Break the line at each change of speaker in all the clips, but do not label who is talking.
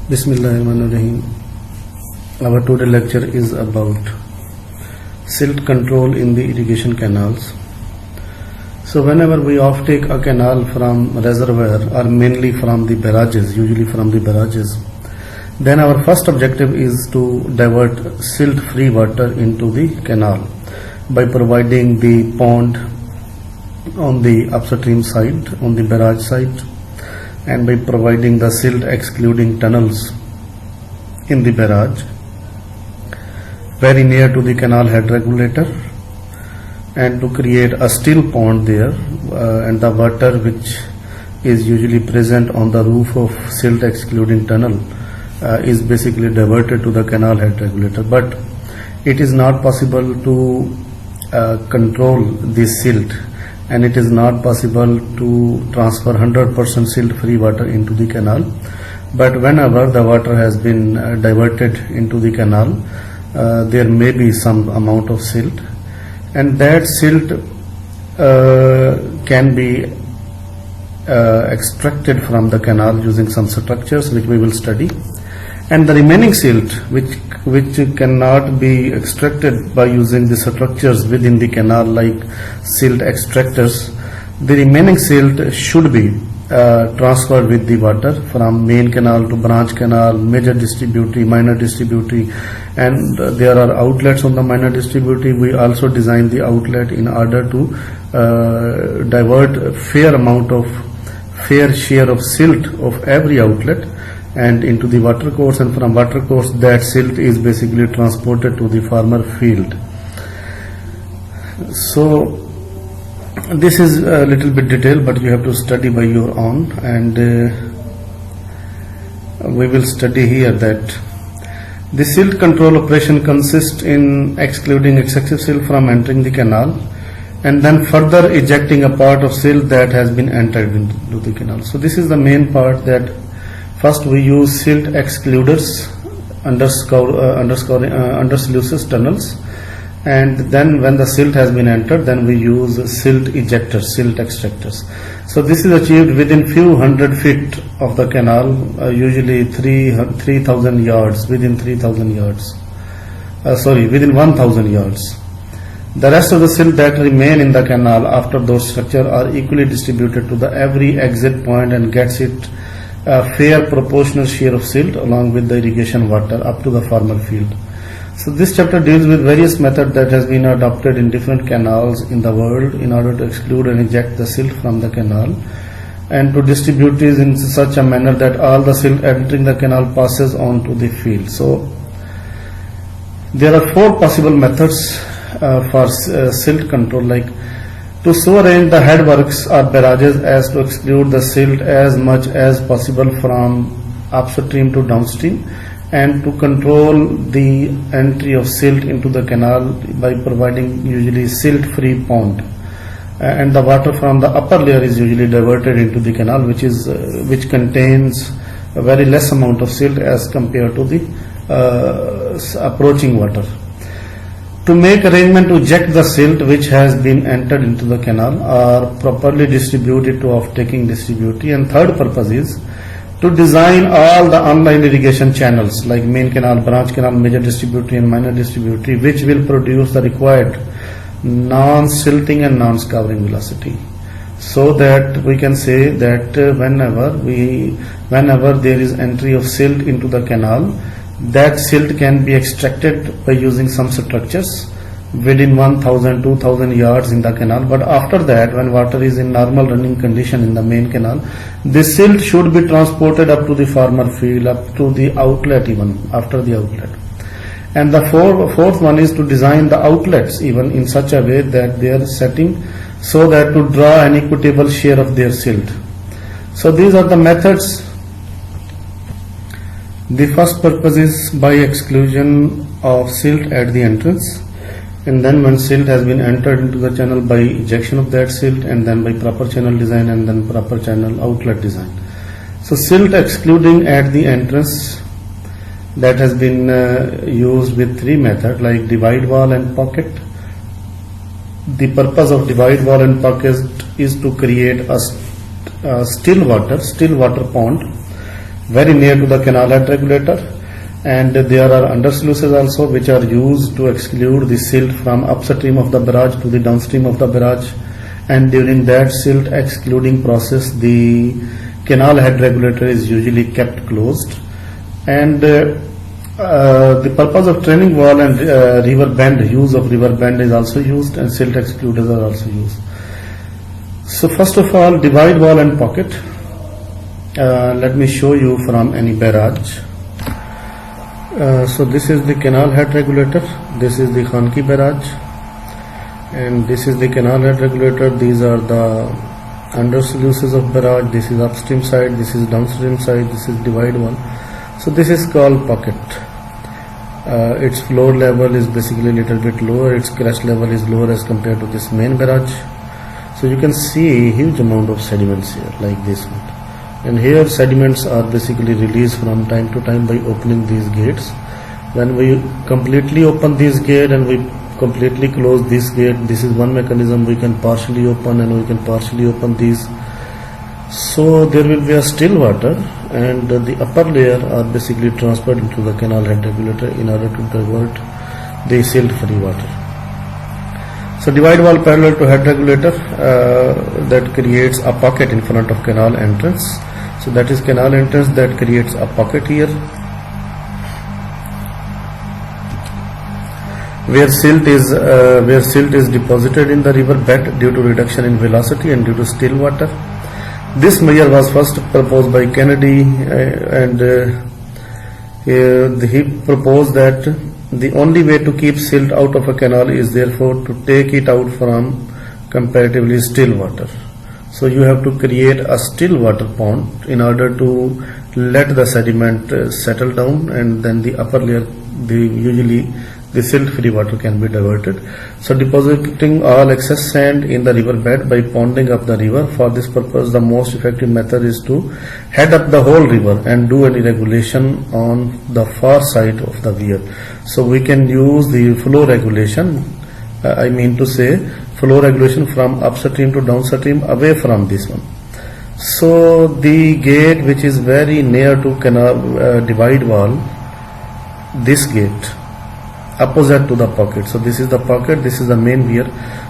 Bismillahirrahmanirrahim. Our today lecture is about silt control in the irrigation canals. So whenever we offtake a canal from reservoir or mainly from the barrages, usually from the barrages, then our first objective is to divert silt free water into the canal by providing the pond on the upstream side, on the barrage side, and by providing the silt excluding tunnels in the barrage very near to the canal head regulator, and to create a still pond there, and the water which is usually present on the roof of silt excluding tunnel is basically diverted to the canal head regulator. But it is not possible to control this silt, and it is not possible to transfer 100% silt free water into the canal. But whenever the water has been diverted into the canal, there may be some amount of silt, and that silt can be extracted from the canal using some structures which we will study. And the remaining silt which cannot be extracted by using the structures within the canal like silt extractors, the remaining silt should be transferred with the water from main canal to branch canal, major distributary, minor distributary, and there are outlets on the minor distributary. We also design the outlet in order to divert fair share of silt of every outlet and into the water course, and from water course that silt is basically transported to the farmer field. So this is a little bit detailed, but you have to study by your own, and we will study here that the silt control operation consists in excluding excessive silt from entering the canal and then further ejecting a part of silt that has been entered into the canal. So this is the main part, that first we use silt excluders under sluices, tunnels, and then when the silt has been entered, then we use silt ejectors, silt extractors. So this is achieved within few hundred feet of the canal, usually 3,000 yards, within 3,000 yards, within 1,000 yards. The rest of the silt that remain in the canal after those structures are equally distributed to the every exit point and gets it a fair proportional share of silt along with the irrigation water up to the farmer field. So this chapter deals with various methods that has been adopted in different canals in the world in order to exclude and eject the silt from the canal and to distribute it in such a manner that all the silt entering the canal passes on to the field. So there are four possible methods for silt control, like to so arrange the headworks or barrages as to exclude the silt as much as possible from upstream to downstream, and to control the entry of silt into the canal by providing usually silt free pond, and the water from the upper layer is usually diverted into the canal, which contains a very less amount of silt as compared to the approaching water. To make arrangement to eject the silt which has been entered into the canal or properly distributed to off-taking distributary. And third purpose is to design all the online irrigation channels like main canal, branch canal, major distributary and minor distributary, which will produce the required non-silting and non-scouring velocity, so that we can say that whenever there is entry of silt into the canal, that silt can be extracted by using some structures within 1,000, 2,000 yards in the canal. But after that, when water is in normal running condition in the main canal, this silt should be transported up to the farmer field, up to the outlet, even after the outlet. And the fourth one is to design the outlets even in such a way that they are setting so that to draw an equitable share of their silt. So these are the methods. The first purpose is by exclusion of silt at the entrance, and then when silt has been entered into the channel, by ejection of that silt, and then by proper channel design and then proper channel outlet design. So silt excluding at the entrance, that has been used with three methods like divide wall and pocket. The purpose of divide wall and pocket is to create a still water pond very near to the canal head regulator, and there are under sluices also which are used to exclude the silt from upstream of the barrage to the downstream of the barrage, and during that silt excluding process the canal head regulator is usually kept closed. And the purpose of training wall and river bend, use of river bend is also used, and silt excluders are also used. So first of all, divide wall and pocket. Let me show you from any barrage. So this is the canal head regulator, this is the Khanki barrage, and this is the canal head regulator. These are the under sluices of barrage. This is upstream side, this is downstream side, this is divide wall. So this is called pocket. Its floor level is basically a little bit lower, its crest level is lower as compared to this main barrage. So you can see huge amount of sediments here like this one. And here sediments are basically released from time to time by opening these gates. When we completely open this gate and we completely close this gate, this is one mechanism. We can partially open and we can partially open these. So there will be a still water, and the upper layer are basically transferred into the canal head regulator in order to divert the silt free water. So divide wall parallel to head regulator, that creates a pocket in front of canal entrance. So that is canal entrance, that creates a pocket here where silt is deposited in the river bed due to reduction in velocity and due to still water. This measure was first proposed by Kennedy, and he proposed that the only way to keep silt out of a canal is therefore to take it out from comparatively still water. So you have to create a still water pond in order to let the sediment settle down, and then the upper layer, usually the silt free water can be diverted. So depositing all excess sand in the river bed by ponding up the river. For this purpose, the most effective method is to head up the whole river and do any regulation on the far side of the weir. So we can use the flow regulation, I mean to say flow regulation from upstream to downstream away from this one. So the gate which is very near to canal divide wall, this gate opposite to the pocket. So this is the pocket, this is the main weir.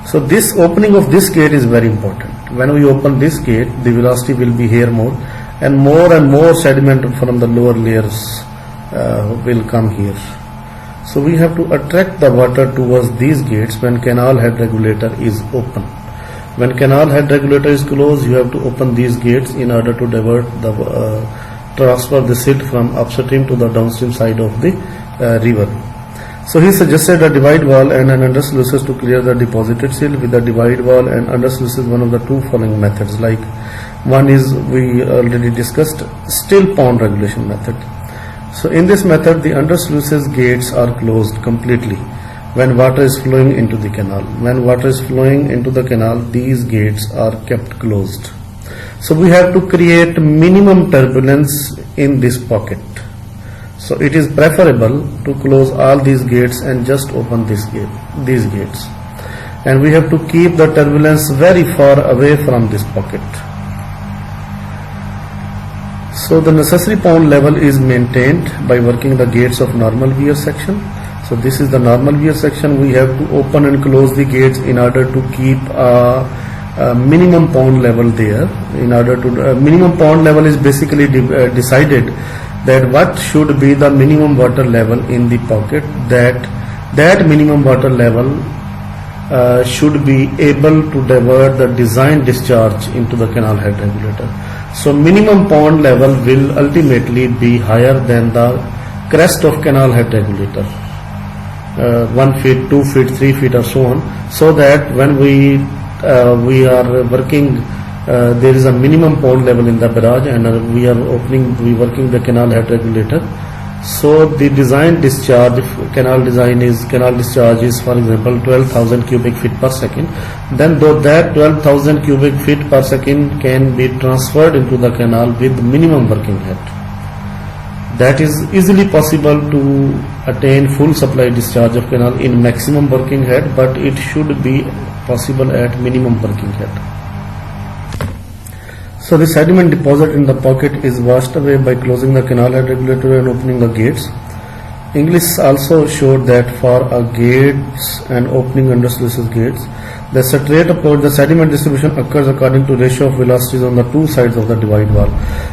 So this opening of this gate is very important. When we open this gate, the velocity will be here more and more sediment from the lower layers will come here. So we have to attract the water towards these gates when canal head regulator is open. When canal head regulator is closed, you have to open these gates in order to divert the transfer the silt from upstream to the downstream side of the river. So he suggested a divide wall and an under sluices to clear the deposited silt. With the divide wall and under sluices, one of the two following methods. Like one is, we already discussed, still pond regulation method. So in this method, the under sluices gates are closed completely when water is flowing into the canal. When water is flowing into the canal, these gates are kept closed. So we have to create minimum turbulence in this pocket. So it is preferable to close all these gates and just open these gates. And we have to keep the turbulence very far away from this pocket. So the necessary pond level is maintained by working the gates of normal weir section. So this is the normal weir section. We have to open and close the gates in order to keep a minimum pond level there. In order to minimum pond level is basically decided that what should be the minimum water level in the pocket, that minimum water level should be able to divert the design discharge into the canal head regulator. So minimum pond level will ultimately be higher than the crest of canal head regulator, 1 feet, 2 feet, 3 feet or so on, so that when we are working, there is a minimum pond level in the barrage, and we working the canal head regulator. So the design discharge, canal discharge is, for example, 12,000 cubic feet per second. Then though that 12,000 cubic feet per second can be transferred into the canal with minimum working head. That is easily possible to attain full supply discharge of canal in maximum working head, but it should be possible at minimum working head. So the sediment deposit in the pocket is washed away by closing the canal head regulator and opening the gates. English also showed that for a gates and opening under sluices gates, the straight approach, the sediment distribution occurs according to ratio of velocities on the two sides of the divide wall.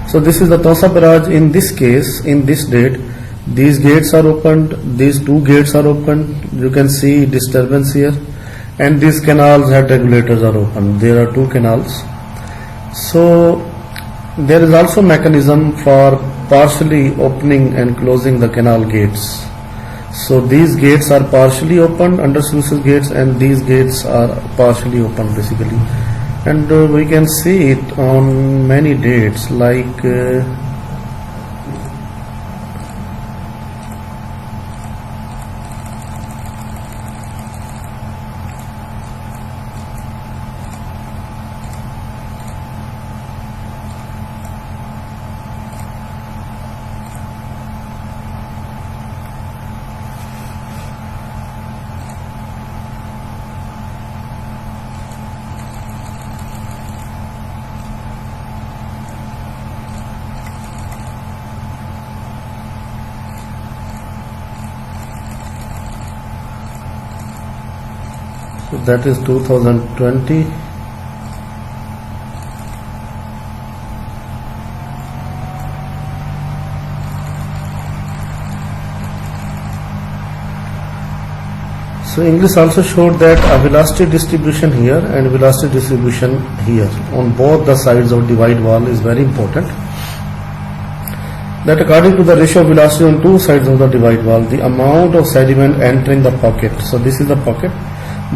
So this is the Tosa barrage. In this case, in this date, these gates are opened, these two gates are opened, you can see disturbance here, and these canals head regulators are open. There are two canals. So there is also mechanism for partially opening and closing the canal gates. So these gates are partially opened under sluices gates, and these gates are partially opened basically, and we can see it on many dates like so that is 2020. So English also showed that a velocity distribution here and velocity distribution here on both the sides of divide wall is very important. That according to the ratio of velocity on two sides of the divide wall, the amount of sediment entering the pocket, so this is the pocket,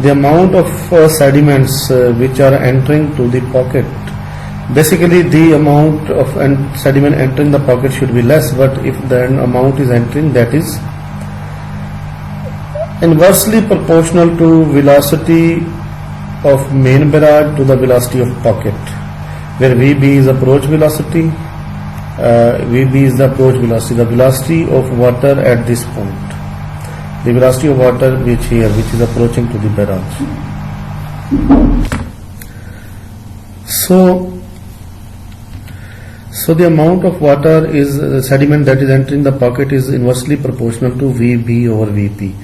the amount of sediments which are entering to the pocket, basically the amount of sediment entering the pocket should be less, but if the amount is entering, that is inversely proportional to velocity of main barrage to the velocity of pocket, where VB is approach velocity, VB is the approach velocity, the velocity of water at this point, the velocity of water which is approaching to the barrage. So the amount of water is sediment that is entering the pocket is inversely proportional to VB over VP.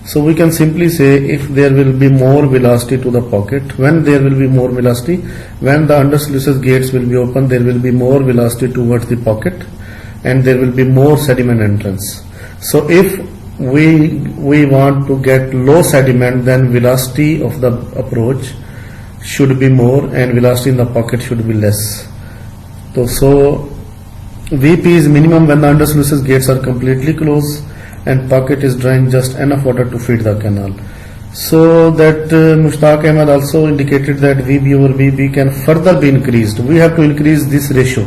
So we can simply say if there will be more velocity to the pocket, when there will be more velocity, when the under sluices gates will be open, there will be more velocity towards the pocket and there will be more sediment entrance. So if we want to get low sediment, then velocity of the approach should be more and velocity in the pocket should be less. So VP is minimum when the under sluices gates are completely closed and pocket is drawing just enough water to feed the canal. So that Mushtaq Ahmed also indicated that VB over VB can further be increased. We have to increase this ratio.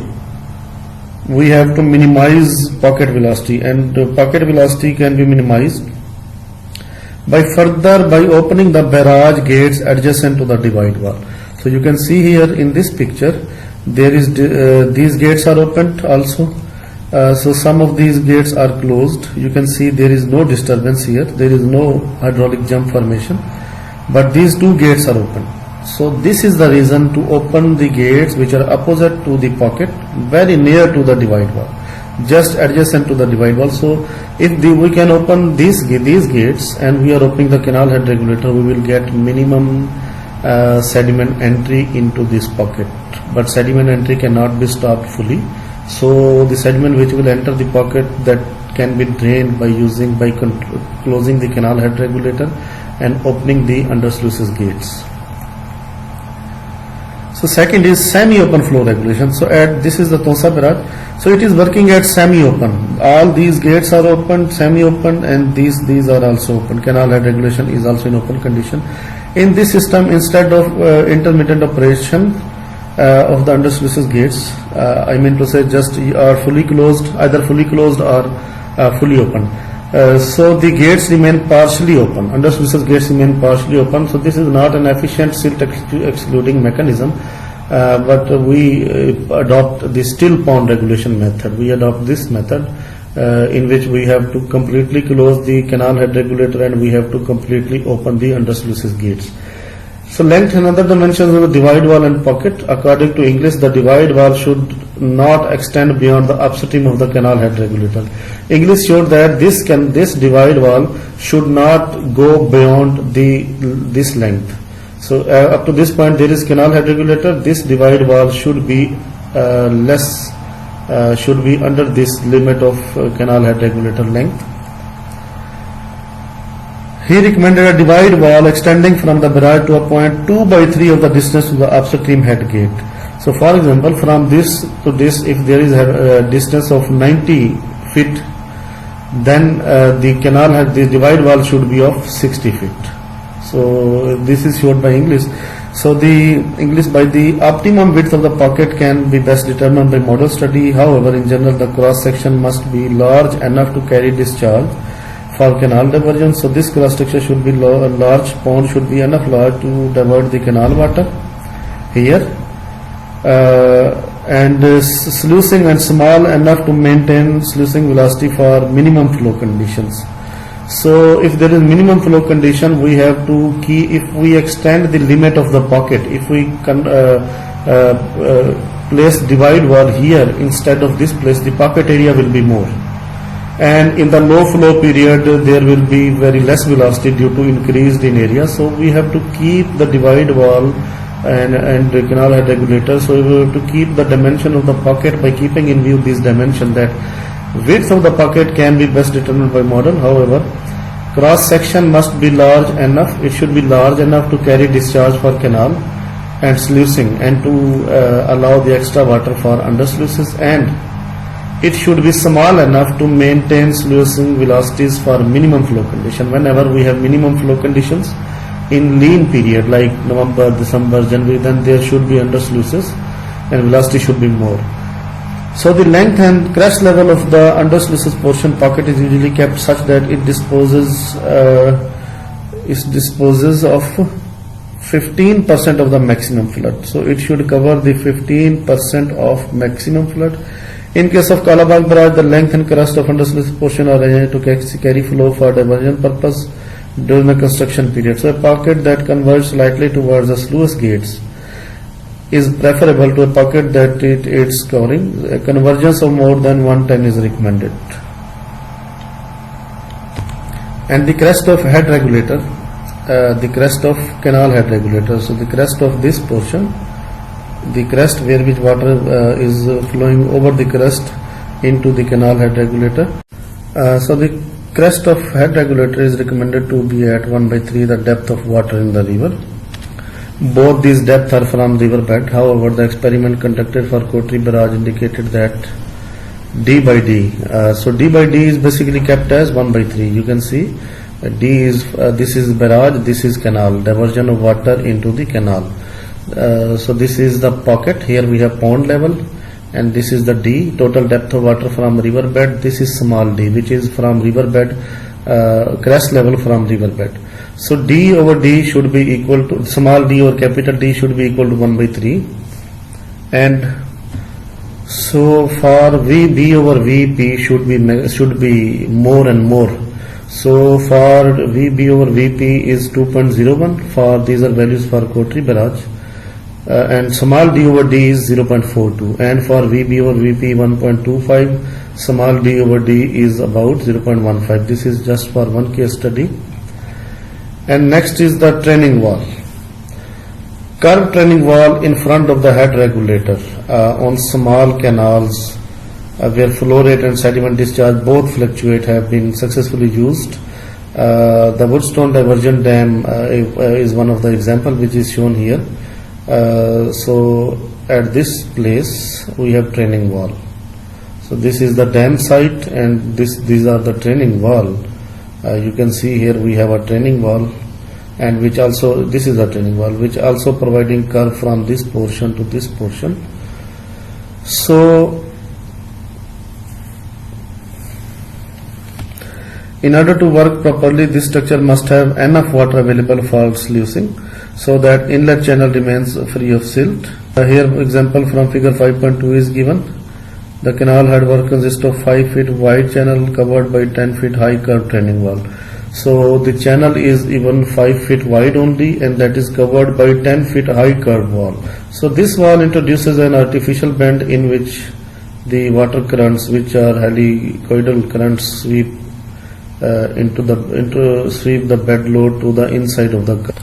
We have to minimize pocket velocity, and pocket velocity can be minimized by opening the barrage gates adjacent to the divide wall. So you can see here in this picture there is these gates are opened also. So some of these gates are closed. You can see there is no disturbance here, there is no hydraulic jump formation, but these two gates are open. So this is the reason to open the gates which are opposite to the pocket, very near to the divide wall, just adjacent to the divide wall. So if we can open these gates and we are opening the canal head regulator, we will get minimum sediment entry into this pocket, but sediment entry cannot be stopped fully. So the sediment which will enter the pocket, that can be drained by closing the canal head regulator and opening the under sluices gates. So second is semi-open flow regulation. So this is the Tosa barrage. So it is working at semi-open. All these gates are open, semi-open, and these are also open. Canal head regulation is also in open condition. In this system, instead of intermittent operation of the under sluices gates, I mean to say just are fully closed, either fully closed or fully open. So the gates remain partially open, under sluices gates remain partially open. So this is not an efficient silt excluding mechanism, but we adopt the still pond regulation method. We adopt this method in which we have to completely close the canal head regulator and we have to completely open the under sluices gates. So length and other dimensions of the divide wall and pocket. According to English, the divide wall should not extend beyond the upstream of the canal head regulator. English showed that this divide wall should not go beyond this length. So up to this point there is canal head regulator. This divide wall should be should be under this limit of canal head regulator length. He recommended a divide wall extending from the barrage to a point 2/3 of the distance to the upstream head gate. So for example, from this to this, if there is a distance of 90 feet, then the divide wall should be of 60 feet. So this is showed by English. So the English, by the optimum width of the pocket can be best determined by model study. However, in general, the cross section must be large enough to carry discharge for canal diversion. So this cross section should be a large pond should be enough large to divert the canal water here, and sluicing and small enough to maintain sluicing velocity for minimum flow conditions. So if there is minimum flow condition, we have to if we extend the limit of the pocket, if we place divide wall here instead of this place, the pocket area will be more. And in the low flow period, there will be very less velocity due to increased in area. So we have to keep the divide wall and the canal head regulator. So we have to keep the dimension of the pocket by keeping in view this dimension, that width of the pocket can be best determined by model. However, cross section must be large enough. It should be large enough to carry discharge for canal and sluicing, and to allow the extra water for under sluices, and it should be small enough to maintain sluicing velocities for minimum flow condition. Whenever we have minimum flow conditions in lean period like November, December, January, then there should be under sluices and velocity should be more. So the length and crest level of the under sluices portion pocket is usually kept such that it disposes of 15% of the maximum flood. So it should cover the 15% of maximum flood. In case of Kalabagh barrage, the length and crest of under sluices portion are arranged to carry flow for diversion purpose during the construction period. So a pocket that converges slightly towards the sluice gates is preferable to a pocket that it is covering. A convergence of more than 110 is recommended. And the crest of head regulator, the crest of canal head regulator. So the crest of this portion, the crest where which water is flowing over the crest into the canal head regulator. So the crest of head regulator is recommended to be at 1/3 the depth of water in the river. Both these depths are from river bed. However, the experiment conducted for Kotri barrage indicated that D by D. So D by D is basically kept as 1/3. You can see D is this is barrage, this is canal, diversion of water into the canal. So this is the pocket. Here we have pond level, and this is the D, total depth of water from river bed. This is small d, which is from river bed, crest level from river bed. So D over D should be equal to, small d or capital D should be equal to 1/3. And so for VB over VP should be more and more. So for VB over VP is 2.01. For these are values for Kotri barrage. And small d over d is 0.42, and for VB over VP 1.25, small d over d is about 0.15. This is just for one case study. And next is the training wall. Curved training wall in front of the head regulator on small canals where flow rate and sediment discharge both fluctuate have been successfully used. The Woodstone diversion dam is one of the example which is shown here. So at this place we have training wall. So this is the dam site, and these are the training wall. You can see here we have a training wall, and which also, this is a training wall which also providing curve from this portion to this portion. So in order to work properly, this structure must have enough water available for sluicing so that inlet channel remains free of silt. Here example from figure 5.2 is given. The canal head work consists of 5 feet wide channel covered by 10 feet high curved training wall. So the channel is even 5 feet wide only, and that is covered by 10 feet high curved wall. So this wall introduces an artificial bend in which the water currents, which are helicoidal currents, sweep sweep the bed load to the inside of the curve.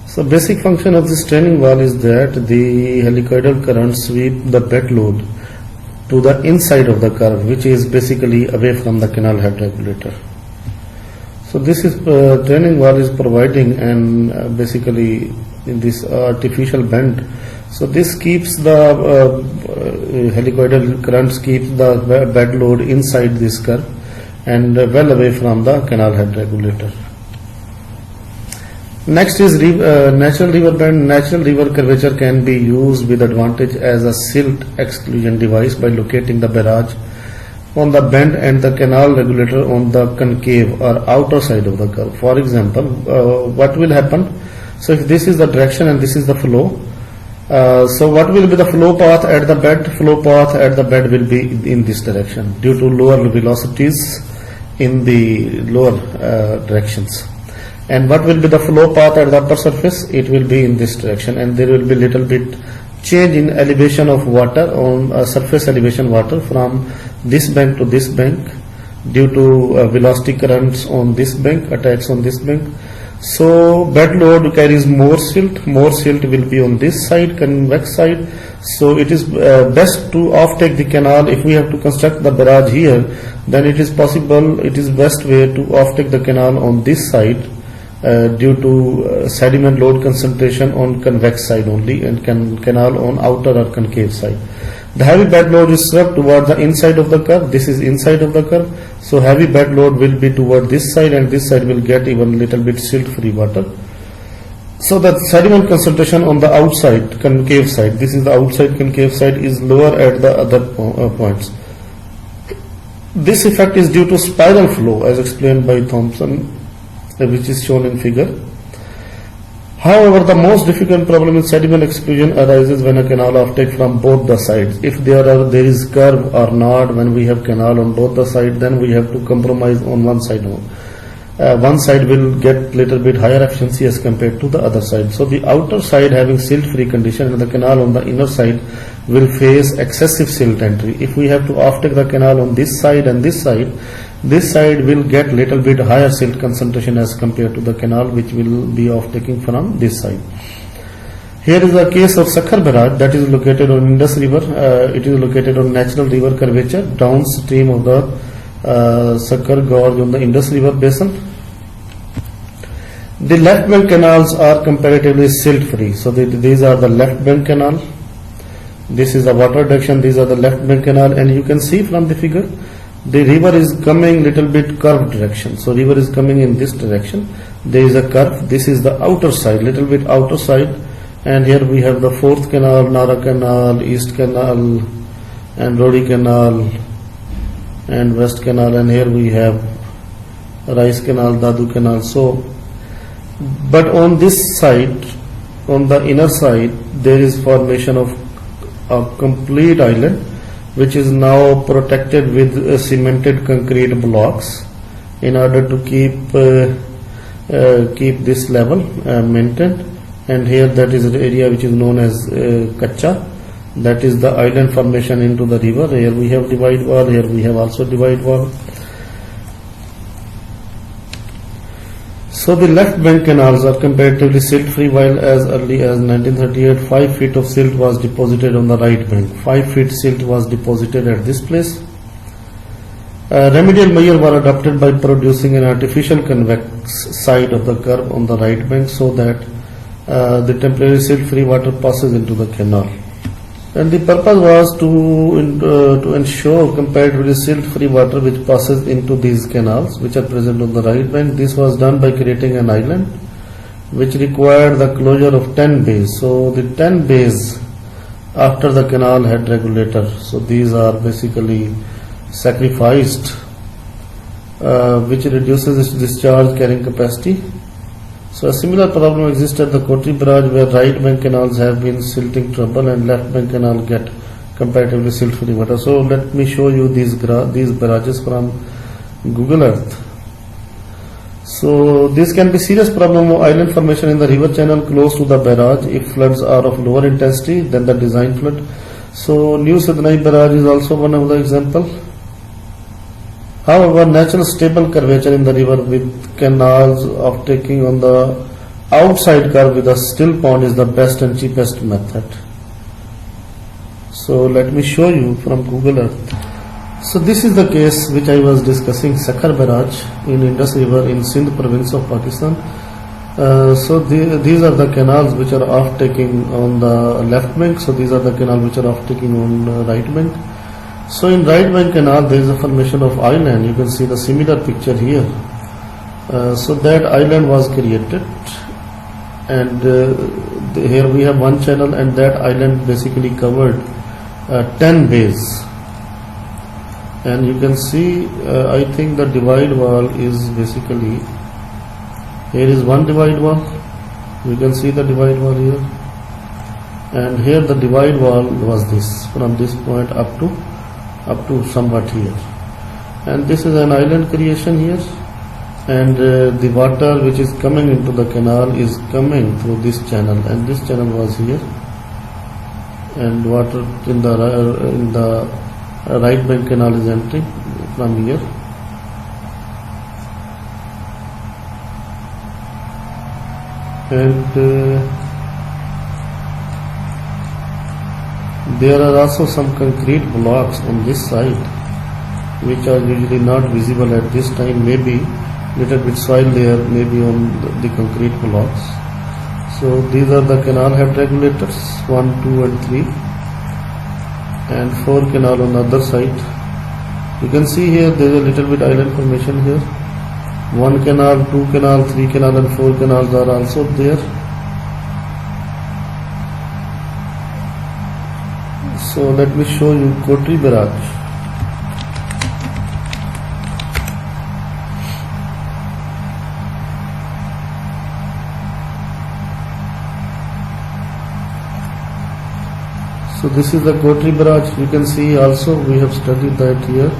So basic function of this training wall is that the helicoidal currents sweep the bed load to the inside of the curve, which is basically away from the canal head regulator. So this is training wall is providing and basically in this artificial bend. So this keeps the helicoidal currents keeps the bed load inside this curve and well away from the canal head regulator. Next is natural river bend. Natural river curvature can be used with advantage as a silt exclusion device by locating the barrage on the bend and the canal regulator on the concave or outer side of the curve. For example, what will happen? So if this is the direction and this is the flow, so what will be the flow path at the bed? Flow path at the bed will be in this direction due to lower velocities in the lower directions. And what will be the flow path at the upper surface? It will be in this direction, and there will be little bit change in elevation of water on surface elevation water from this bank to this bank due to velocity currents on this bank, attacks on this bank. So bed load carries more silt will be on this side, convex side. So it is best to offtake the canal. If we have to construct the barrage here, then it is possible, it is best way to offtake the canal on this side due to sediment load concentration on convex side only and canal on outer or concave side. The heavy bed load is swept toward the inside of the curve. This is inside of the curve. So heavy bed load will be toward this side, and this side will get even little bit silt free water. So the sediment concentration on the outside concave side, this is the outside concave side, is lower at the other points. This effect is due to spiral flow as explained by Thompson, which is shown in figure. However, the most difficult problem in sediment exclusion arises when a canal offtake from both the sides. If there is curve or not, when we have canal on both the sides, then we have to compromise on one side. One side will get little bit higher efficiency as compared to the other side. So the outer side having silt free condition and the canal on the inner side will face excessive silt entry. If we have to offtake the canal on this side and this side will get little bit higher silt concentration as compared to the canal which will be offtaking from this side. Here is a case of Sakhar barrage that is located on Indus River. It is located on natural river curvature downstream of the Sakhar gorge on the Indus River basin. The left bank canals are comparatively silt free. So these are the left bank canal. This is the water direction. These are the left bank canal, and you can see from the figure the river is coming little bit curved direction. So river is coming in this direction. There is a curve. This is the outer side, little bit outer side, and here we have the fourth canal, Nara canal, East canal, and Rodi canal, and West canal, and here we have Rice canal, Dadu canal. So, but on this side, on the inner side, there is formation of a complete island, which is now protected with cemented concrete blocks in order to keep this level maintained. And here that is the area which is known as Kacha. That is the island formation into the river. Here we have divide wall. Here we have also divide wall. So the left bank canals are comparatively silt free, while as early as 1938 5 feet of silt was deposited on the right bank. 5 feet silt was deposited at this place. Remedial measures were adopted by producing an artificial convex side of the curve on the right bank so that the temporary silt free water passes into the canal. And the purpose was to ensure comparatively silt-free water which passes into these canals which are present on the right bank. This was done by creating an island which required the closure of 10 bays. So the 10 bays after the canal head regulator. So these are basically sacrificed, which reduces its discharge carrying capacity. So a similar problem exists at the Kotri barrage, where right bank canals have been silting trouble and left bank canal get comparatively silt-free water. So let me show you these barrages from Google Earth. So this can be serious problem of island formation in the river channel close to the barrage if floods are of lower intensity than the design flood. So New Sidnai barrage is also one of the example. However, natural stable curvature in the river with canals of taking on the outside curve with a still pond is the best and cheapest method. So let me show you from Google Earth. So this is the case which I was discussing, Sakhar barrage in Indus River in Sindh province of Pakistan. These are the canals which are off taking on the left bank. So these are the canals which are off taking on the right bank. So in right bank canal there is a formation of island. You can see the similar picture here. So that island was created, and here we have one channel, and that island basically covered 10 bays. And you can see I think the divide wall is basically, here is one divide wall, you can see the divide wall here, and here the divide wall was this, from this point up to somewhat here, and this is an island creation here, and the water which is coming into the canal is coming through this channel, and this channel was here, and water in the right bank canal is entering from here. And there are also some concrete blocks on this side which are usually not visible at this time. Maybe little bit soil there, maybe on the concrete blocks. So these are the canal head regulators, 1, 2 and 3, and 4 canal on the other side. You can see here there is a little bit island formation here. 1 canal, 2 canal, 3 canal and 4 canals are also there. So let me show you Kotri barrage. So this is the Kotri barrage. You can see also we have studied that here,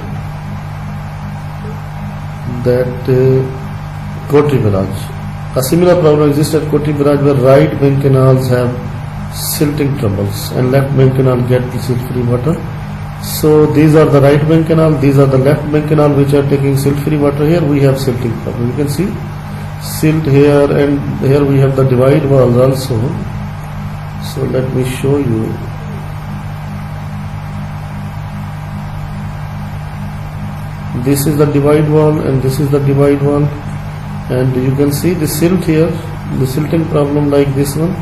that Kotri barrage. A similar problem exists at Kotri barrage where right bank canals have silting troubles and left bank canal get the silt free water. So these are the right bank canal, these are the left bank canal which are taking silt free water. Here we have silting problem. You can see silt here, and here we have the divide walls also. So let me show you. This is the divide wall and this is the divide wall, and you can see the silt here, the silting problem like this one.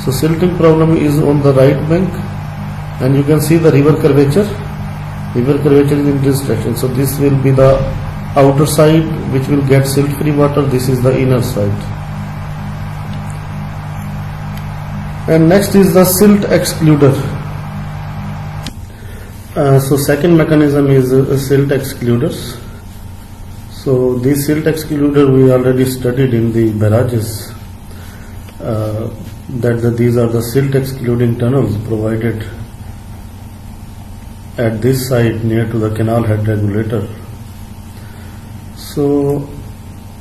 So silting problem is on the right bank, and you can see the river curvature. River curvature is in this direction. So this will be the outer side which will get silt free water. This is the inner side. And next is the silt excluder. So second mechanism is silt excluders. So these silt excluder we already studied in the barrages, these are the silt excluding tunnels provided at this side near to the canal head regulator. So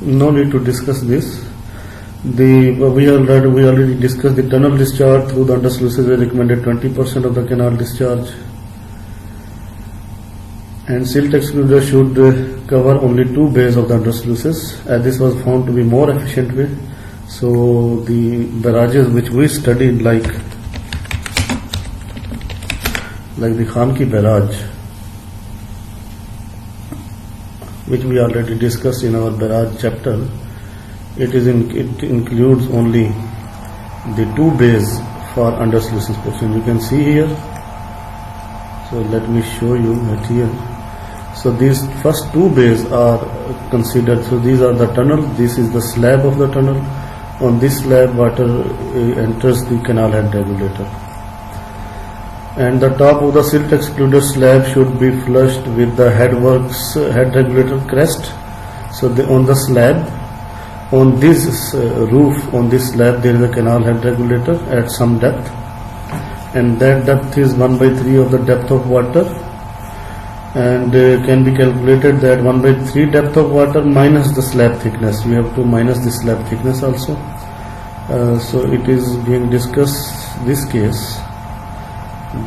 no need to discuss this. We already discussed the tunnel discharge through the under sluices. We recommended 20% of the canal discharge. And silt excluder should cover only 2 bays of the under sluices, as this was found to be more efficient way. So the barrages which we studied, like the Khanki barrage, which we already discussed in our barrage chapter, it includes only the 2 bays for under sluices portion. You can see here. So let me show you that here. So these first 2 bays are considered. So these are the tunnel. This is the slab of the tunnel. On this slab, water enters the canal head regulator, and the top of the silt excluder slab should be flushed with the head regulator crest. So on the slab, on this roof, on this slab, there is a canal head regulator at some depth, and that depth is 1/3 of the depth of water. and can be calculated that 1/3 depth of water minus the slab thickness. We have to minus the slab thickness also. So it is being discussed this case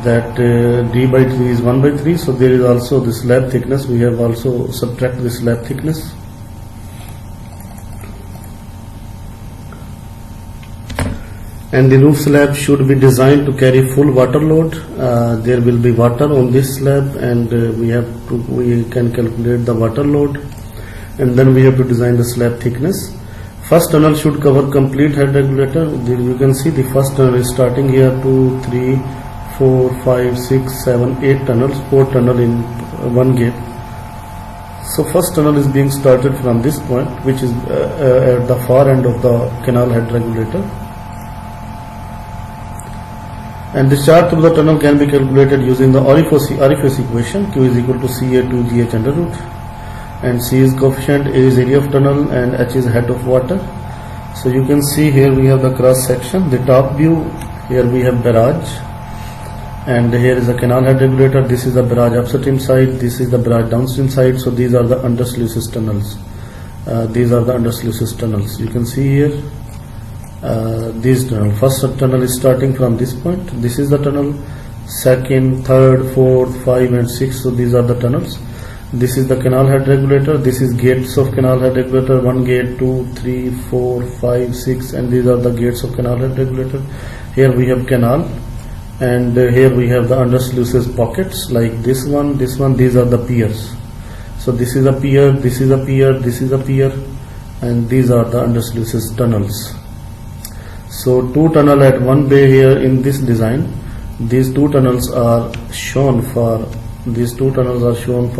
that d/3 is 1/3, so there is also the slab thickness. We have also subtract the slab thickness. And the roof slab should be designed to carry full water load. There will be water on this slab, and we can calculate the water load, and then we have to design the slab thickness. First tunnel should cover complete head regulator. You can see the first tunnel is starting here, 2, 3, 4, 5, 6, 7, 8 tunnels, 4 tunnel in one gate. So first tunnel is being started from this point, which is at the far end of the canal head regulator. And discharge through the tunnel can be calculated using the orifice equation. Q is equal to CA 2GH under root. And C is coefficient, A is area of tunnel, and H is head of water. So you can see here we have the cross section, the top view. Here we have barrage, and here is the canal head regulator. This is the barrage upstream side, this is the barrage downstream side. So these are the undersluices tunnels. These are the undersluices tunnels. You can see here these tunnel. First tunnel is starting from this point. This is the tunnel. Second, third, fourth, 5 and 6. So these are the tunnels. This is the canal head regulator. This is gates of canal head regulator. 1 gate, 2, 3, 4, 5, 6, and these are the gates of canal head regulator. Here we have canal, and here we have the undersluices pockets like this one, this one. These are the piers. So this is a pier, this is a pier, this is a pier, and these are the undersluices tunnels. So 2 tunnel at 1 bay here in this design. These 2 tunnels are shown for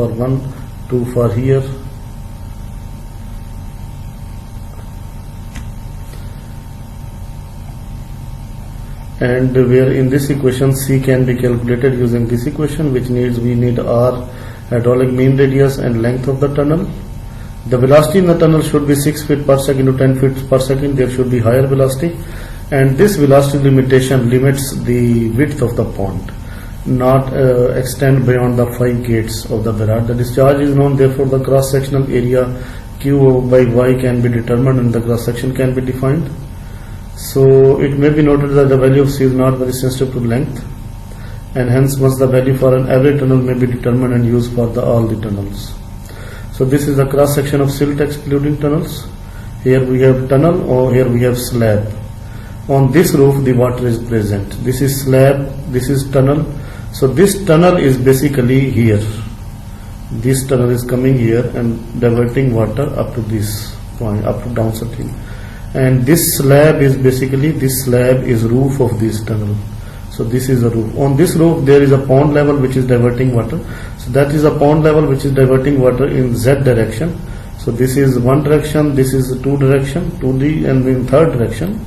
1, 2 for here, and where in this equation C can be calculated using this equation, which we need R, hydraulic mean radius, and length of the tunnel. The velocity in the tunnel should be 6 feet per second to 10 feet per second. There should be higher velocity, and this velocity limitation limits the width of the pond, not extend beyond the 5 gates of the barrage. The discharge is known, therefore the cross sectional area Q by Y can be determined and the cross section can be defined. So it may be noted that the value of C is not very sensitive to length, and hence must the value for an average tunnel may be determined and used for all the tunnels. So this is the cross section of silt excluding tunnels. Here we have tunnel, or here we have slab. On this roof the water is present. This is slab, this is tunnel. So this tunnel is basically here. This tunnel is coming here and diverting water up to this point, up to downstream. And this slab is roof of this tunnel. So this is a roof. On this roof there is a pond level which is diverting water. So that is a pond level which is diverting water in Z direction. So this is one direction, this is 2 direction, 2D, and in third direction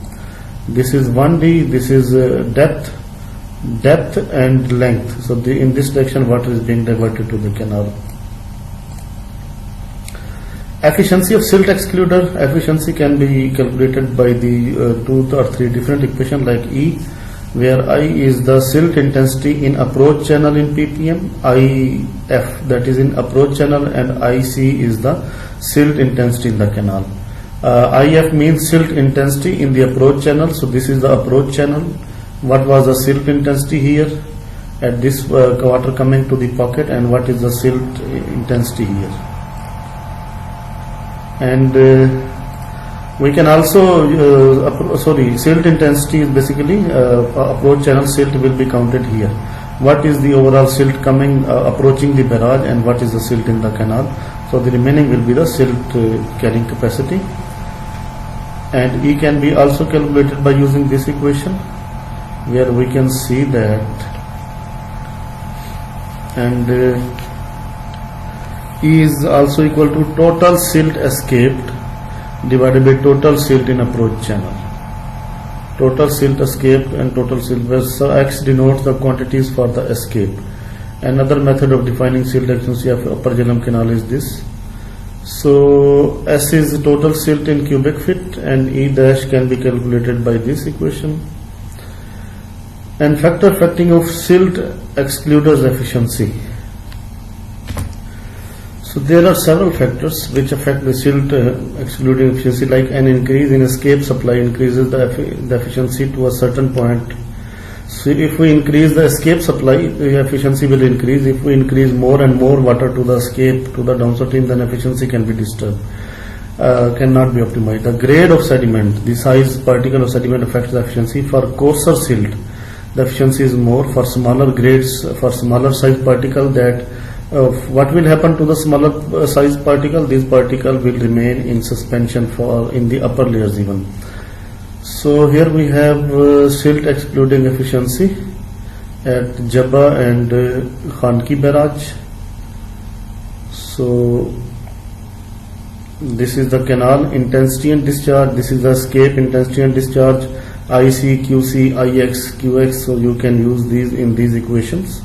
this is 1D, this is depth and length. So in this direction water is being diverted to the canal. Efficiency of silt excluder. Efficiency can be calculated by the 2 or 3 different equations like E, where I is the silt intensity in approach channel in ppm, IF that is in approach channel, and IC is the silt intensity in the canal. IF means silt intensity in the approach channel. So this is the approach channel. What was the silt intensity here at this water coming to the pocket, and what is the silt intensity here? And we can also silt intensity is basically approach channel silt will be counted here. What is the overall silt coming approaching the barrage, and what is the silt in the canal? So the remaining will be the silt carrying capacity. And E can be also calculated by using this equation, where we can see that, and E is also equal to total silt escaped divided by total silt in approach channel. Total silt escaped and total silt, so X denotes the quantities for the escape. Another method of defining silt efficiency of upper Jhelum canal is this. So S is total silt in cubic feet, and E dash can be calculated by this equation. And factor of silt excluders efficiency. So there are several factors which affect the silt excluding efficiency, like an increase in escape supply increases the efficiency to a certain point. So if we increase the escape supply, the efficiency will increase. If we increase more and more water to the escape, to the downstream, then efficiency can be disturbed, cannot be optimized. The grade of sediment, the size particle of sediment affects the efficiency. For coarser silt, the efficiency is more. For smaller grades, for smaller size particle, that what will happen to the smaller size particle? These particles will remain in suspension for in the upper layers even. So here we have silt excluding efficiency at Jabba and Khanki barrage. So this is the canal intensity and discharge, this is the escape intensity and discharge, IC, QC, IX, QX. So you can use these in these equations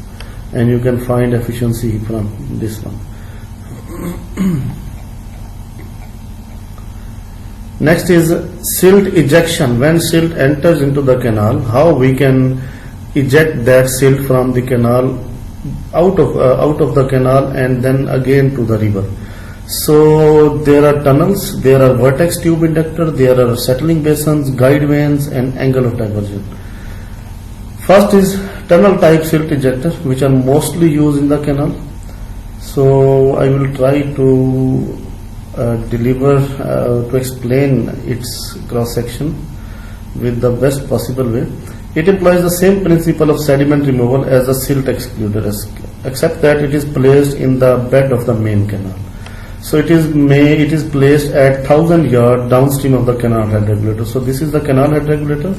and you can find efficiency from this one. Next is silt ejection. When silt enters into the canal, how we can eject that silt from the canal out of the canal and then again to the river. So there are tunnels, there are vertex tube inductor, there are settling basins, guide vanes and angle of diversion. First is tunnel type silt ejector, which are mostly used in the canal. So I will try to to explain its cross section with the best possible way. It employs the same principle of sediment removal as the silt excluder, except that it is placed in the bed of the main canal. So it is placed at 1000 yards downstream of the canal head regulator. So this is the canal head regulator.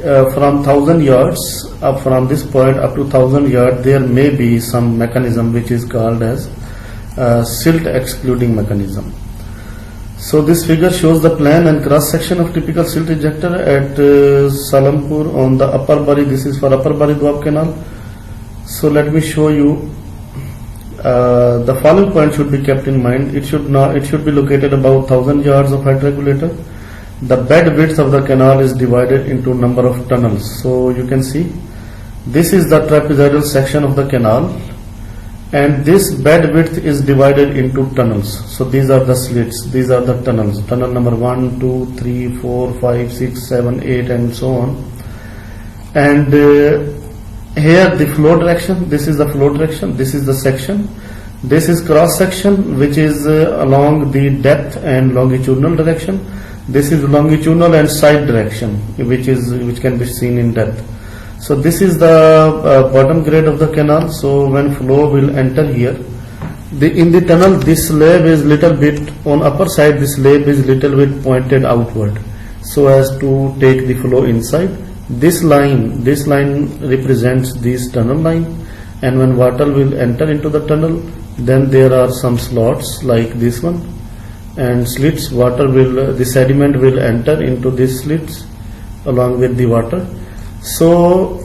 From 1000 yards up, from this point up to 1000 yards, there may be some mechanism which is called as silt excluding mechanism. So this figure shows the plan and cross section of typical silt ejector at Salampur on the upper Bari. This is for upper Bari Doab canal. So let me show you. The following point should be kept in mind. It should be located about 1000 yards of head regulator. The bed width of the canal is divided into number of tunnels. So you can see this is the trapezoidal section of the canal, and this bed width is divided into tunnels. So these are the slits, these are the tunnels. Tunnel number 1, 2, 3, 4, 5, 6, 7, 8 and so on. And here the flow direction, this is the flow direction, this is the section. This is cross section, which is along the depth and longitudinal direction. This is longitudinal and side direction, which can be seen in depth. So this is the bottom grade of the canal. So when flow will enter here, in the tunnel, this slab is little bit on upper side. This slab is little bit pointed outward, so as to take the flow inside. This line represents this tunnel line, and when water will enter into the tunnel, then there are some slots like this one, and slits. The sediment will enter into these slits along with the water. So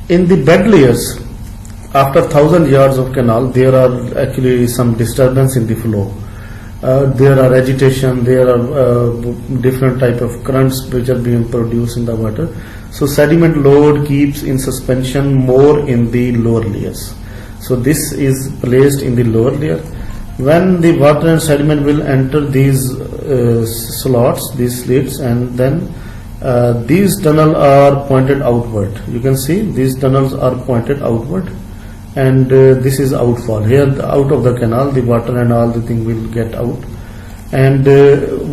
in the bed layers, after 1000 yards of canal, there are actually some disturbance in the flow. There are agitation, there are different type of currents which are being produced in the water. So sediment load keeps in suspension more in the lower layers. So this is placed in the lower layer. When the water and sediment will enter these slots, these slits, and then these tunnels are pointed outward. You can see these tunnels are pointed outward, and this is outfall. Here out of the canal, the water and all the thing will get out, and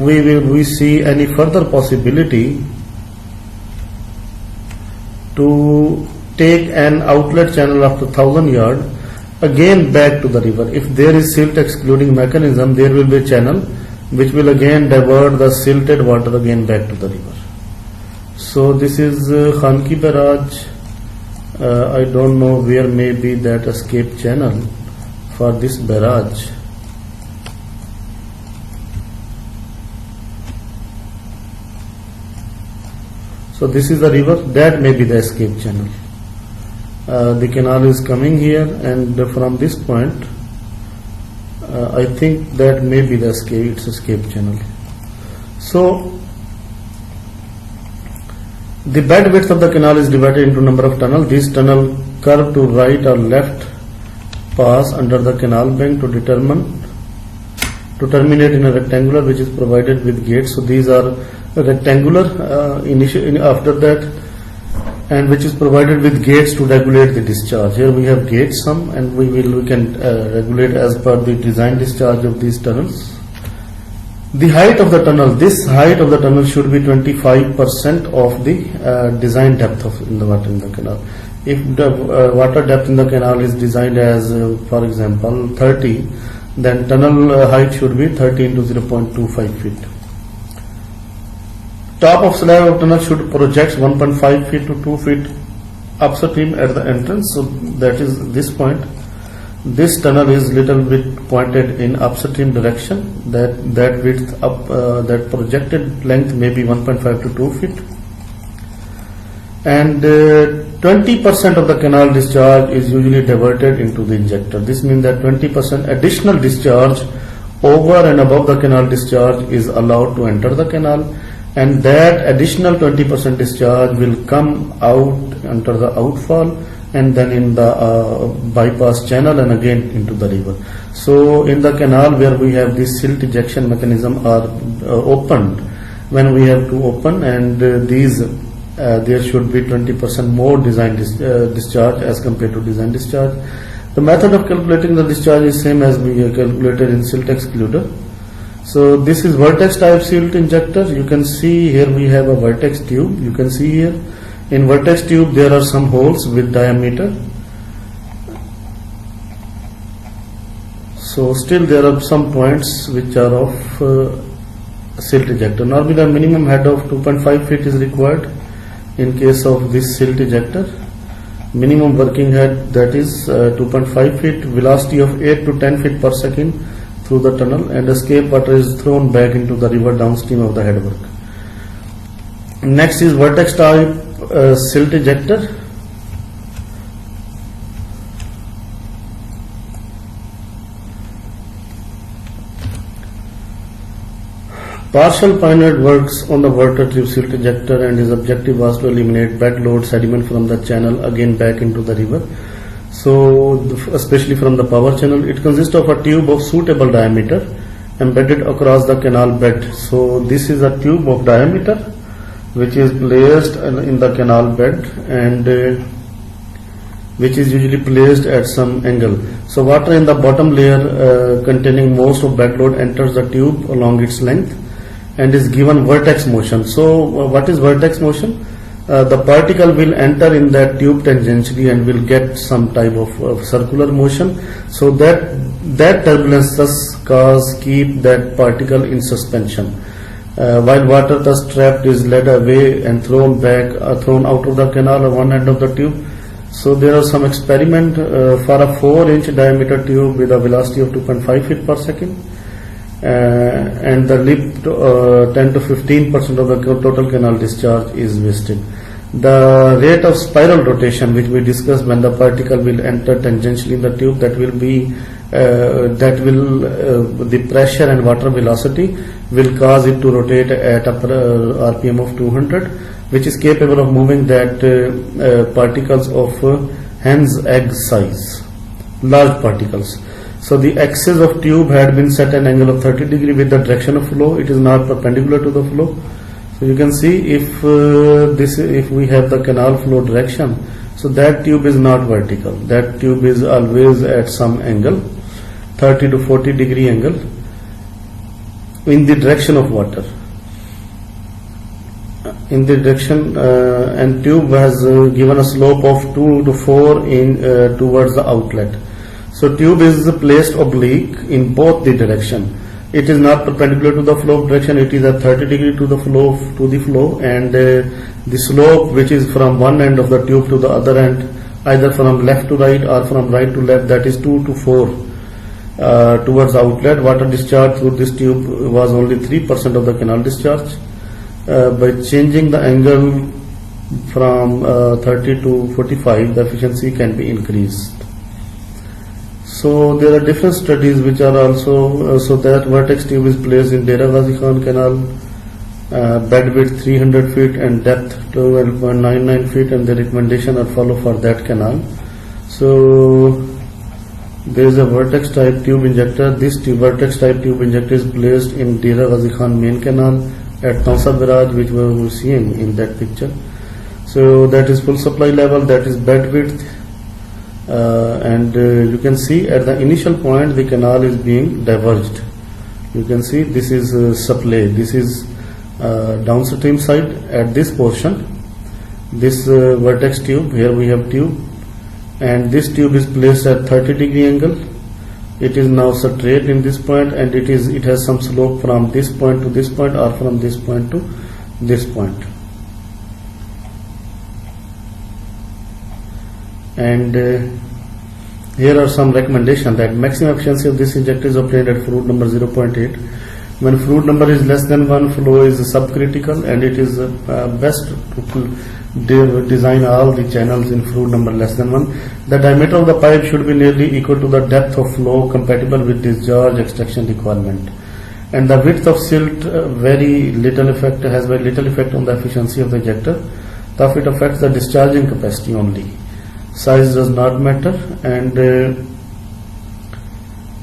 we see any further possibility to take an outlet channel after 1000 yards again back to the river. If there is silt excluding mechanism, there will be a channel which will again divert the silted water again back to the river. So this is Khanki barrage. I don't know where may be that escape channel for this barrage. So this is the river, that may be the escape channel. The canal is coming here, and from this point I think that may be the escape channel. So the bed width of the canal is divided into number of tunnels. These tunnels curve to right or left pass under the canal bank to determine to terminate in a rectangular which is provided with gates. So these are rectangular after that, and which is provided with gates to regulate the discharge. Here we have gates some, and we can regulate as per the design discharge of these tunnels. The height of the tunnel, this height of the tunnel should be 25% of the design depth in the water in the canal. If the water depth in the canal is designed as for example 30, then tunnel height should be 30 into 0.25 feet. Top of slab of tunnel should project 1.5 feet to 2 feet upstream at the entrance. So that is this point. This tunnel is little bit pointed in upstream direction. That width up, that projected length may be 1.5 to 2 feet. And 20% of the canal discharge is usually diverted into the injector. This means that 20% additional discharge over and above the canal discharge is allowed to enter the canal, and that additional 20% discharge will come out under the outfall and then in the bypass channel and again into the river. So in the canal where we have this silt ejection mechanism are opened, when we have to open, and there should be 20% more design discharge as compared to design discharge. The method of calculating the discharge is same as we calculated in silt excluder. So this is vertex type silt injector. You can see here we have a vertex tube. You can see here in vertex tube there are some holes with diameter. So still there are some points which are of silt ejector. Normally the minimum head of 2.5 feet is required in case of this silt ejector. Minimum working head, that is 2.5 feet, velocity of 8 to 10 feet per second through the tunnel, and escape water is thrown back into the river downstream of the headwork. Next is vertex type silt ejector. Partial pioneered works on the water tube silt ejector, and his objective was to eliminate bed load sediment from the channel again back into the river. So especially from the power channel, it consists of a tube of suitable diameter embedded across the canal bed. So this is a tube of diameter which is placed in the canal bed, and which is usually placed at some angle. So water in the bottom layer containing most of bed load enters the tube along its length and is given vertex motion. So what is vertex motion? The particle will enter in that tube tangentially and will get some type of circular motion. So that turbulence thus keep that particle in suspension. While water thus trapped is led away and thrown out of the canal or one end of the tube. So there are some experiment for a 4-inch diameter tube with a velocity of 2.5 feet per second, and the lip 10 to 15% of the total canal discharge is wasted. The rate of spiral rotation, which we discussed when the particle will enter tangentially in the tube, the pressure and water velocity will cause it to rotate at a RPM of 200, which is capable of moving that particles of hen's egg size, large particles. So the axis of tube had been set an angle of 30 degree with the direction of flow. It is not perpendicular to the flow. So you can see if we have the canal flow direction, so that tube is not vertical. That tube is always at some angle, 30 to 40 degree angle in the direction of water. In the direction, and tube has given a slope of 2 to 4 in towards the outlet. So tube is placed oblique in both the direction. It is not perpendicular to the flow direction. It is at 30 degree to the flow, and the slope, which is from one end of the tube to the other end, either from left to right or from right to left, that is 2 to 4 towards the outlet. Water discharge through this tube was only 3% of the canal discharge. By changing the angle from 30 to 45, the efficiency can be increased. So there are different studies which are also, so that vertex tube is placed in Dera Ghazi Khan canal, bed width 300 feet and depth 12.99 feet, and the recommendation are follow for that canal. So there is a vertex type tube injector. This vertex type tube injector is placed in Dera Ghazi Khan main canal at Tausa Barrage, which we were seeing in that picture. So that is full supply level, that is bed width, and you can see at the initial point the canal is being diverged. You can see this is supply, this is downstream side at this portion. This vertex tube, here we have tube, and this tube is placed at 30-degree angle. It is now straight in this point, and it has some slope from this point to this point, or from this point to this point. And here are some recommendations that maximum efficiency of this injector is obtained at fluid number 0.8. When fluid number is less than 1, flow is subcritical, and it is best to design all the channels in fluid number less than 1. The diameter of the pipe should be nearly equal to the depth of flow compatible with discharge extraction requirement. And the width of silt has very little effect on the efficiency of the injector. Thus it affects the discharging capacity only. Size does not matter, and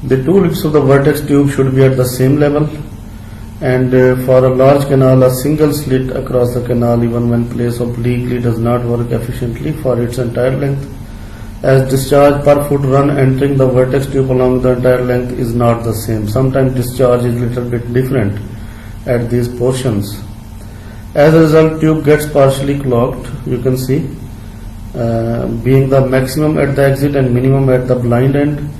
the two lips of the vertex tube should be at the same level. And for a large canal, a single slit across the canal, even when placed obliquely, does not work efficiently for its entire length, as discharge per foot run entering the vertex tube along the entire length is not the same. Sometimes discharge is little bit different at these portions. As a result, tube gets partially clogged. You can see being the maximum at the exit and minimum at the blind end.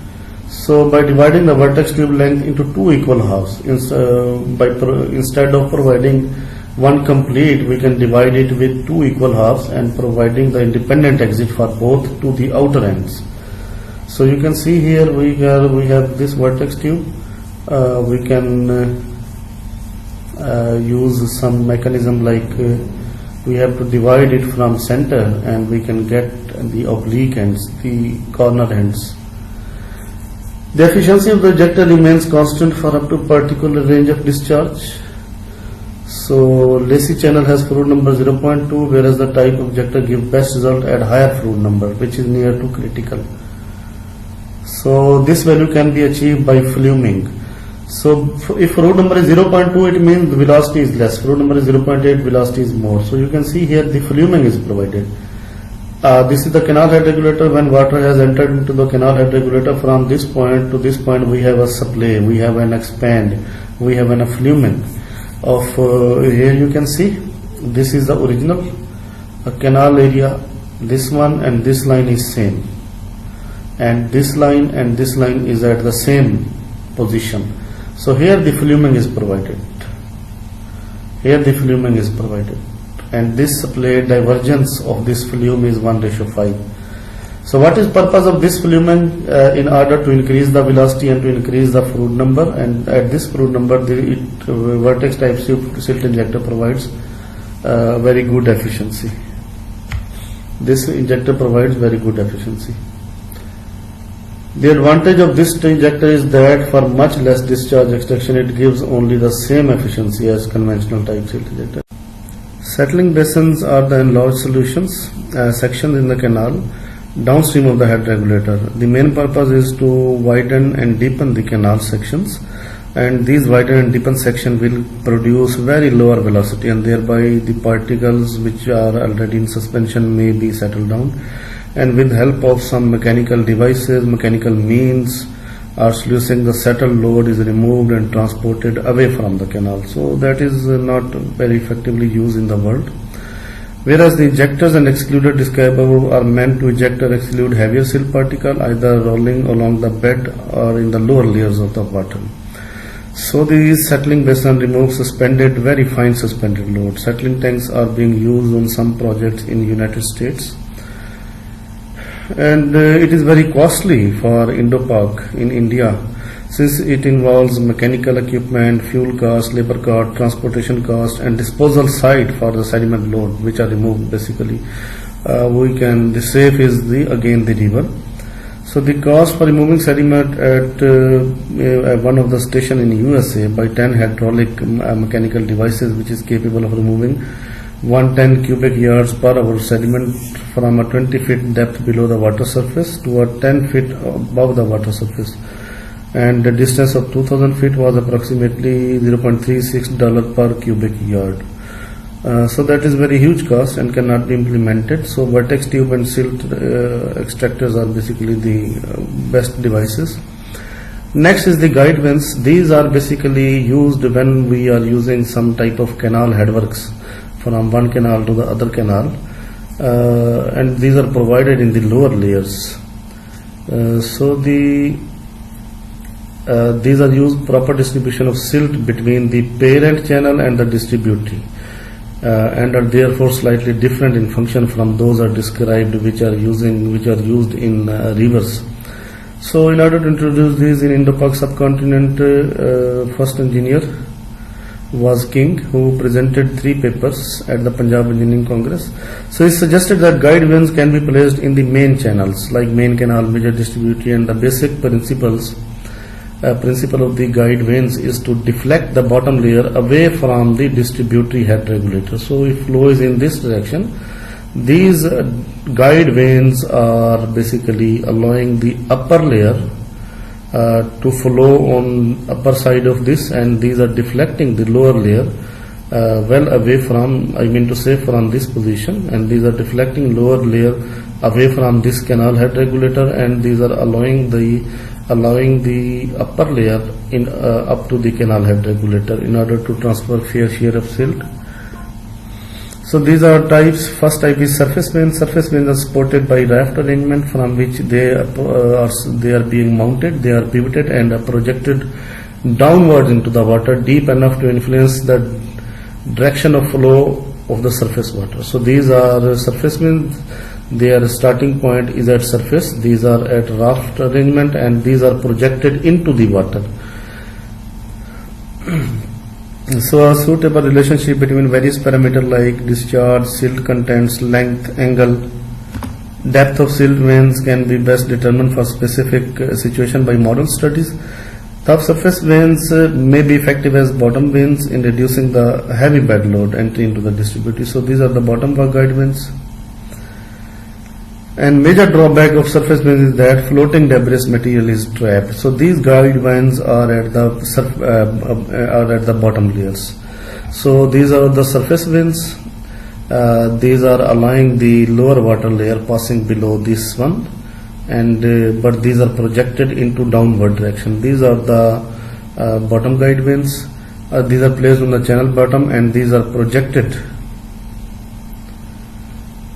So by dividing the vertex tube length into two equal halves, instead of providing one complete, we can divide it with two equal halves and providing the independent exit for both to the outer ends. So you can see here we have this vertex tube. We can use some mechanism like we have to divide it from center, and we can get the oblique ends, the corner ends. The efficiency of the injector remains constant for up to particular range of discharge. So lacy channel has fluid number 0.2, whereas the type of injector gives best result at higher fluid number, which is near to critical. So this value can be achieved by fluming. So if fluid number is 0.2, it means the velocity is less. Fluid number is 0.8, velocity is more. So you can see here the fluming is provided. This is the canal head regulator. When water has entered into the canal head regulator, from this point to this point we have a supply, we have an expand, we have an effluent of here you can see this is the original canal area. This one and this line is same, and this line is at the same position. So here the fluming is provided. Here the fluming is provided. And this supply divergence of this flume is 1:5. So what is purpose of this fluming? In order to increase the velocity and to increase the fluid number, and at this fluid number the vertex type silt injector provides very good efficiency. This injector provides very good efficiency. The advantage of this injector is that for much less discharge extraction it gives only the same efficiency as conventional type silt injector. Settling basins are the enlarged solutions, sections in the canal downstream of the head regulator. The main purpose is to widen and deepen the canal sections, and these widen and deepen section will produce very lower velocity, and thereby the particles which are already in suspension may be settled down. And with help of some mechanical devices, mechanical means, or sluicing, the settled load is removed and transported away from the canal. So that is not very effectively used in the world. Whereas the injectors and excluder described above are meant to eject or exclude heavier silt particle, either rolling along the bed or in the lower layers of the water. So these settling basin remove suspended, very fine suspended load. Settling tanks are being used on some projects in United States. And it is very costly for Indo-Pak in India, since it involves mechanical equipment, fuel cost, labor cost, transportation cost, and disposal site for the sediment load, which are removed basically. The safe is again the river. So the cost for removing sediment at one of the station in USA by 10 hydraulic mechanical devices, which is capable of removing 110 cubic yards per hour sediment from a 20 feet depth below the water surface to a 10 feet above the water surface, and the distance of 2000 feet was approximately $0.36 per cubic yard. So that is very huge cost and cannot be implemented. So vertex tube and silt extractors are basically the best devices. Next is the guide vanes. These are basically used when we are using some type of canal headworks from one canal to the other canal, and these are provided in the lower layers. These are used proper distribution of silt between the parent channel and the distributary, and are therefore slightly different in function from those are described which are used in rivers. So in order to introduce these in Indo-Pak subcontinent, first engineer was King, who presented 3 papers at the Punjab Engineering Congress. So he suggested that guide vanes can be placed in the main channels like main canal, major distributary, and the basic principle of the guide vanes is to deflect the bottom layer away from the distributary head regulator. So if flow is in this direction, these guide vanes are basically allowing the upper layer to flow on upper side of this, and these are deflecting the lower layer well away from, from this position, and these are deflecting lower layer away from this canal head regulator, and these are allowing the upper layer in up to the canal head regulator in order to transfer fair share of silt. So these are types. First type is surface vanes. Surface vanes are supported by raft arrangement from which they are being mounted. They are pivoted and are projected downwards into the water deep enough to influence the direction of flow of the surface water. So these are surface vanes. Their starting point is at surface. These are at raft arrangement, and these are projected into the water. So a suitable relationship between various parameters like discharge, silt contents, length, angle, depth of silt vanes can be best determined for specific situation by model studies. Top surface vanes may be effective as bottom vanes in reducing the heavy bed load entry into the distributary. So these are the bottom guide vanes. And major drawback of surface vanes is that floating debris material is trapped. So these guide vanes are at the bottom layers. So these are the surface vanes. These are allowing the lower water layer passing below this one, and but these are projected into downward direction. These are the bottom guide vanes. These are placed on the channel bottom, and these are projected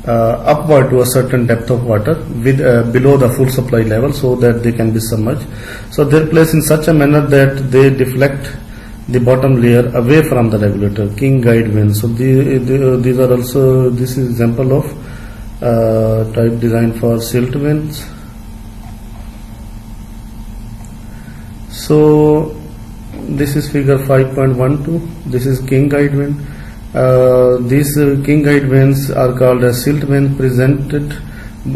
upward to a certain depth of water with below the full supply level, so that they can be submerged. So they are placed in such a manner that they deflect the bottom layer away from the regulator. King guide vanes. So these are also, this is example of type design for silt vanes. So this is figure 5.12. This is king guide vane. These king guide vanes are called as silt vanes, presented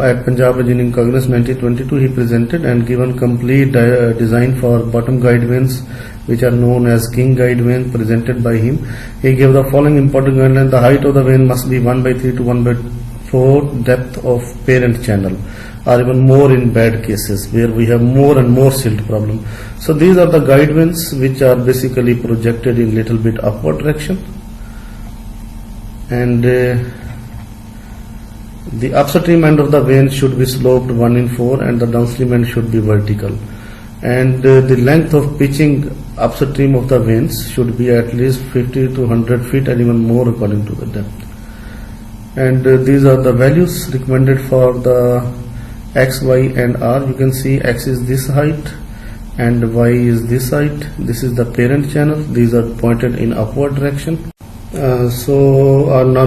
at Punjab Engineering Congress 1922. He presented and given complete design for bottom guide vanes, which are known as king guide vane, presented by him. He gave the following important guideline: the height of the vane must be 1/3 to 1/4 depth of parent channel, or even more in bad cases where we have more and more silt problem. So these are the guide vanes which are basically projected in little bit upward direction, and the upstream end of the vane should be sloped 1/4 and the downstream end should be vertical, and the length of pitching upstream of the vanes should be at least 50 to 100 feet and even more according to the depth. And these are the values recommended for the X, Y and R. You can see X is this height and Y is this height. This is the parent channel. These are pointed in upward direction. Now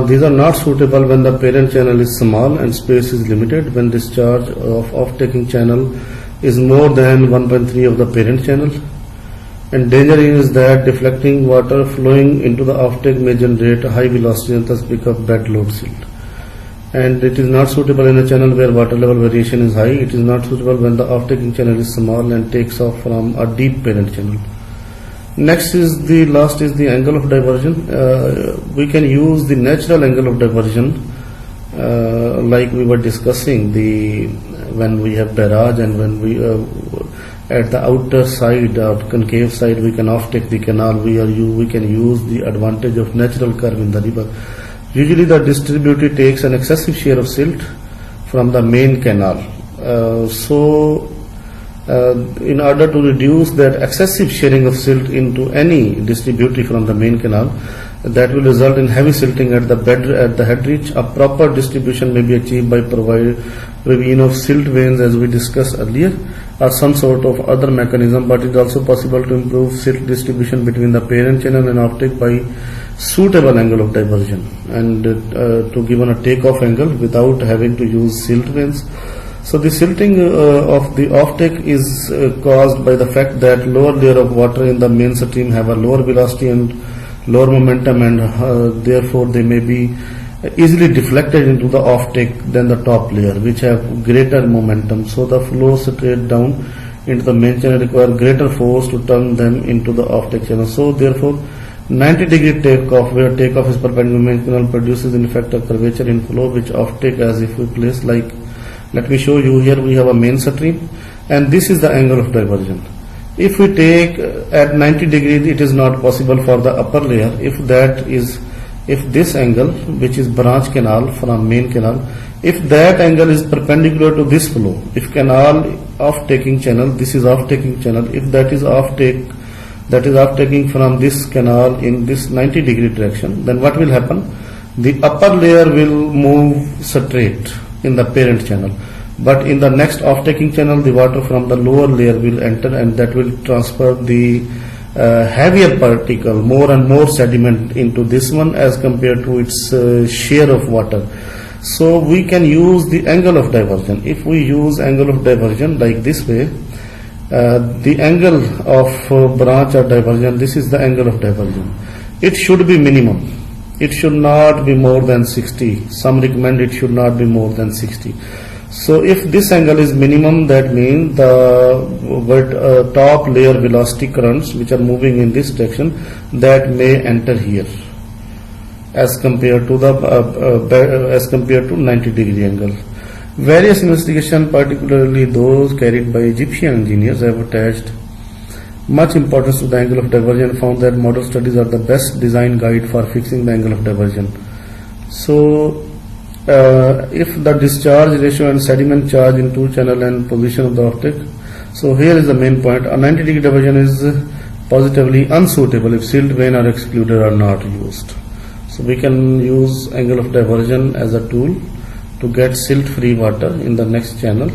these are not suitable when the parent channel is small and space is limited, when discharge of off-taking channel is more than 1/3 of the parent channel, and danger is that deflecting water flowing into the off-take may generate high velocity and thus pick up bed load silt. And it is not suitable in a channel where water level variation is high. It is not suitable when the off-taking channel is small and takes off from a deep parent channel. Next is the last is the angle of diversion. We can use the natural angle of diversion, like we were discussing when we have barrage and when we at the outer side, concave side, we can off-take the canal. We can use the advantage of natural curve in the river. Usually the distributor takes an excessive share of silt from the main canal. In order to reduce that excessive sharing of silt into any distributor from the main canal, that will result in heavy silting at the head reach. A proper distribution may be achieved by provision of silt veins, as we discussed earlier, or some sort of other mechanism, but it is also possible to improve silt distribution between the parent channel and offtake by suitable angle of diversion and to given a takeoff angle without having to use silt veins. So the silting of the offtake is caused by the fact that lower layer of water in the main stream have a lower velocity and lower momentum, and therefore they may be easily deflected into the offtake than the top layer, which have greater momentum. So the flow straight down into the main channel require greater force to turn them into the offtake channel. So therefore 90-degree takeoff, where takeoff is perpendicular main canal, produces in effect a curvature in flow which offtake, as if we place like, let me show you here, we have a main stream and this is the angle of diversion. If we take at 90 degrees, it is not possible for the upper layer. If this angle, which is branch canal from main canal, if that angle is perpendicular to this flow, if canal off-taking channel, this is off-taking channel, if that is off-taking from this canal in this 90-degree direction, then what will happen? The upper layer will move straight in the parent channel, but in the next off-taking channel, the water from the lower layer will enter, and that will transfer the heavier particle, more and more sediment into this one as compared to its share of water. So we can use the angle of diversion. If we use angle of diversion like this way, the angle of branch or diversion, this is the angle of diversion. It should be minimum. It should not be more than 60. Some recommend it should not be more than 60. So if this angle is minimum, that means the top layer velocity currents which are moving in this direction, that may enter here as compared to 90-degree angle. Various investigations, particularly those carried by Egyptian engineers, have attached much importance to the angle of diversion and found that model studies are the best design guide for fixing the angle of diversion. So if the discharge ratio and sediment charge in two channel and position of the offtake. So here is the main point. A 90-degree diversion is positively unsuitable if silt vein or excluder are not used. So we can use angle of diversion as a tool to get silt free water in the next channel